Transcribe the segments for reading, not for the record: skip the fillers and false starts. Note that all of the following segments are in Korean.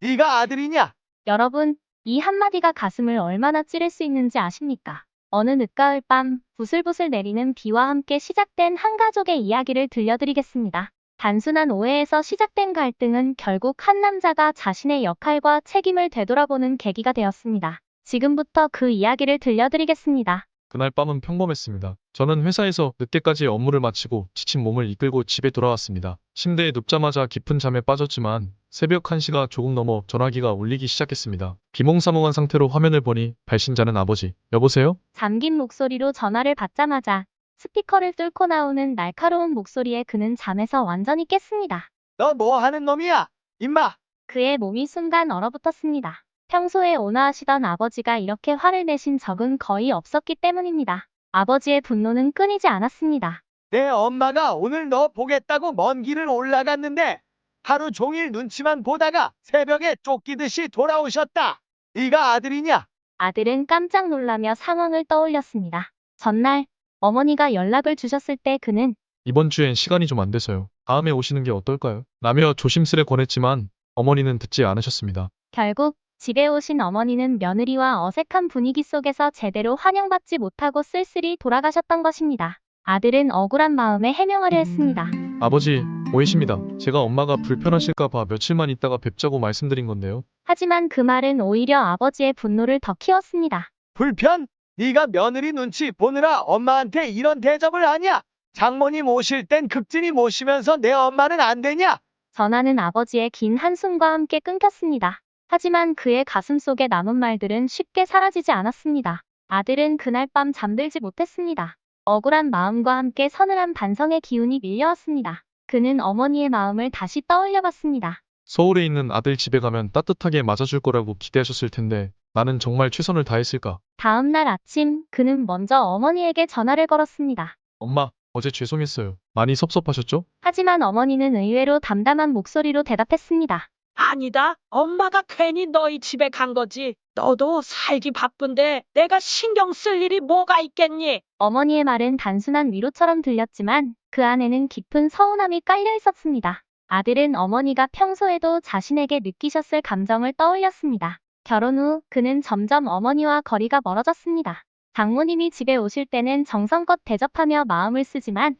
네가 아들이냐? 여러분, 이 한마디가 가슴을 얼마나 찌를 수 있는지 아십니까? 어느 늦가을 밤 부슬부슬 내리는 비와 함께 시작된 한 가족의 이야기를 들려드리겠습니다. 단순한 오해에서 시작된 갈등은 결국 한 남자가 자신의 역할과 책임을 되돌아보는 계기가 되었습니다. 지금부터 그 이야기를 들려드리겠습니다. 그날 밤은 평범했습니다. 저는 회사에서 늦게까지 업무를 마치고 지친 몸을 이끌고 집에 돌아왔습니다. 침대에 눕자마자 깊은 잠에 빠졌지만 새벽 1시가 조금 넘어 전화기가 울리기 시작했습니다. 비몽사몽한 상태로 화면을 보니 발신자는 아버지. 여보세요? 잠긴 목소리로 전화를 받자마자 스피커를 뚫고 나오는 날카로운 목소리에 그는 잠에서 완전히 깼습니다. 너 뭐 하는 놈이야? 임마! 그의 몸이 순간 얼어붙었습니다. 평소에 온화하시던 아버지가 이렇게 화를 내신 적은 거의 없었기 때문입니다. 아버지의 분노는 끊이지 않았습니다. 내 엄마가 오늘 너 보겠다고 먼 길을 올라갔는데 하루 종일 눈치만 보다가 새벽에 쫓기듯이 돌아오셨다. 네가 아들이냐? 아들은 깜짝 놀라며 상황을 떠올렸습니다. 전날 어머니가 연락을 주셨을 때 그는 이번 주엔 시간이 좀 안 돼서요. 다음에 오시는 게 어떨까요? 라며 조심스레 권했지만 어머니는 듣지 않으셨습니다. 결국 집에 오신 어머니는 며느리와 어색한 분위기 속에서 제대로 환영받지 못하고 쓸쓸히 돌아가셨던 것입니다. 아들은 억울한 마음에 해명하려 했습니다. 아버지, 오해십니다. 제가 엄마가 불편하실까봐 며칠만 있다가 뵙자고 말씀드린 건데요. 하지만 그 말은 오히려 아버지의 분노를 더 키웠습니다. 불편? 네가 며느리 눈치 보느라 엄마한테 이런 대접을 하냐? 장모님 오실 땐 극진히 모시면서 내 엄마는 안 되냐? 전화는 아버지의 긴 한숨과 함께 끊겼습니다. 하지만 그의 가슴 속에 남은 말들은 쉽게 사라지지 않았습니다. 아들은 그날 밤 잠들지 못했습니다. 억울한 마음과 함께 서늘한 반성의 기운이 밀려왔습니다. 그는 어머니의 마음을 다시 떠올려 봤습니다. 서울에 있는 아들 집에 가면 따뜻하게 맞아줄 거라고 기대하셨을 텐데 나는 정말 최선을 다했을까? 다음 날 아침 그는 먼저 어머니에게 전화를 걸었습니다. 엄마, 어제 죄송했어요. 많이 섭섭하셨죠? 하지만 어머니는 의외로 담담한 목소리로 대답했습니다. 아니다. 엄마가 괜히 너희 집에 간 거지. 너도 살기 바쁜데 내가 신경 쓸 일이 뭐가 있겠니? 어머니의 말은 단순한 위로처럼 들렸지만 그 안에는 깊은 서운함이 깔려 있었습니다. 아들은 어머니가 평소에도 자신에게 느끼셨을 감정을 떠올렸습니다. 결혼 후 그는 점점 어머니와 거리가 멀어졌습니다. 장모님이 집에 오실 때는 정성껏 대접하며 마음을 쓰지만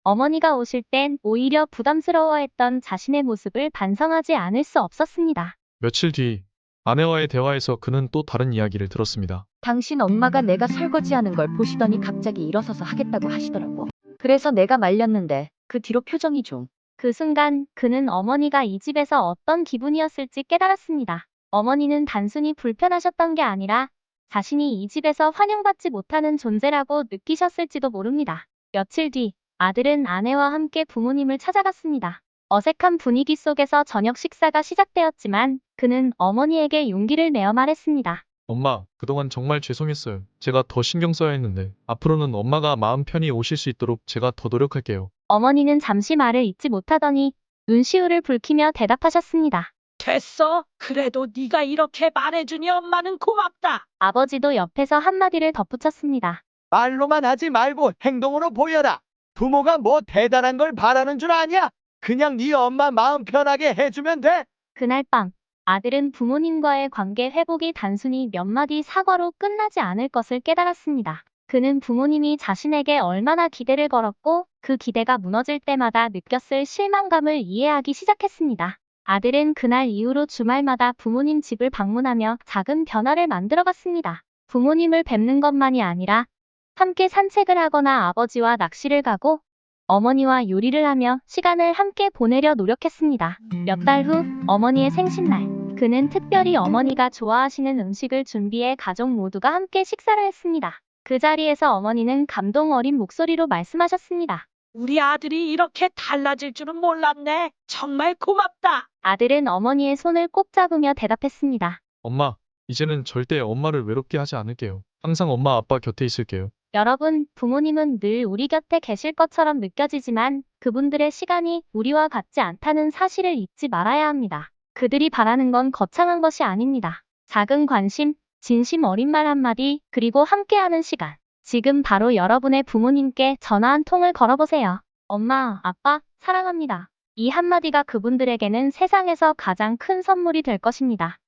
어머니가 오실 땐 오히려 부담스러워했던 자신의 모습을 반성하지 않을 수 없었습니다. 며칠 뒤 아내와의 대화에서 그는 또 다른 이야기를 들었습니다. 당신 엄마가 내가 설거지하는 걸 보시더니 갑자기 일어서서 하겠다고 하시더라고. 그래서 내가 말렸는데 그 뒤로 표정이 좀. 그 순간 그는 어머니가 이 집에서 어떤 기분이었을지 깨달았습니다. 어머니는 단순히 불편하셨던 게 아니라 자신이 이 집에서 환영받지 못하는 존재라고 느끼셨을지도 모릅니다. 며칠 뒤 아들은 아내와 함께 부모님을 찾아갔습니다. 어색한 분위기 속에서 저녁 식사가 시작되었지만 그는 어머니에게 용기를 내어 말했습니다. 엄마, 그동안 정말 죄송했어요. 제가 더 신경 써야 했는데 앞으로는 엄마가 마음 편히 오실 수 있도록 제가 더 노력할게요. 어머니는 잠시 말을 잇지 못하더니 눈시울을 붉히며 대답하셨습니다. 됐어. 그래도 네가 이렇게 말해주니 엄마는 고맙다. 아버지도 옆에서 한마디를 덧붙였습니다. 말로만 하지 말고 행동으로 보여라. 부모가 뭐 대단한 걸 바라는 줄 아냐? 그냥 네 엄마 마음 편하게 해주면 돼. 그날 밤 아들은 부모님과의 관계 회복이 단순히 몇 마디 사과로 끝나지 않을 것을 깨달았습니다. 그는 부모님이 자신에게 얼마나 기대를 걸었고 그 기대가 무너질 때마다 느꼈을 실망감을 이해하기 시작했습니다. 아들은 그날 이후로 주말마다 부모님 집을 방문하며 작은 변화를 만들어갔습니다. 부모님을 뵙는 것만이 아니라 함께 산책을 하거나 아버지와 낚시를 가고 어머니와 요리를 하며 시간을 함께 보내려 노력했습니다. 몇 달 후 어머니의 생신날, 그는 특별히 어머니가 좋아하시는 음식을 준비해 가족 모두가 함께 식사를 했습니다. 그 자리에서 어머니는 감동 어린 목소리로 말씀하셨습니다. 우리 아들이 이렇게 달라질 줄은 몰랐네. 정말 고맙다. 아들은 어머니의 손을 꼭 잡으며 대답했습니다. 엄마, 이제는 절대 엄마를 외롭게 하지 않을게요. 항상 엄마 아빠 곁에 있을게요. 여러분, 부모님은 늘 우리 곁에 계실 것처럼 느껴지지만 그분들의 시간이 우리와 같지 않다는 사실을 잊지 말아야 합니다. 그들이 바라는 건 거창한 것이 아닙니다. 작은 관심, 진심 어린 말 한마디, 그리고 함께하는 시간. 지금 바로 여러분의 부모님께 전화 한 통을 걸어보세요. 엄마, 아빠, 사랑합니다. 이 한마디가 그분들에게는 세상에서 가장 큰 선물이 될 것입니다.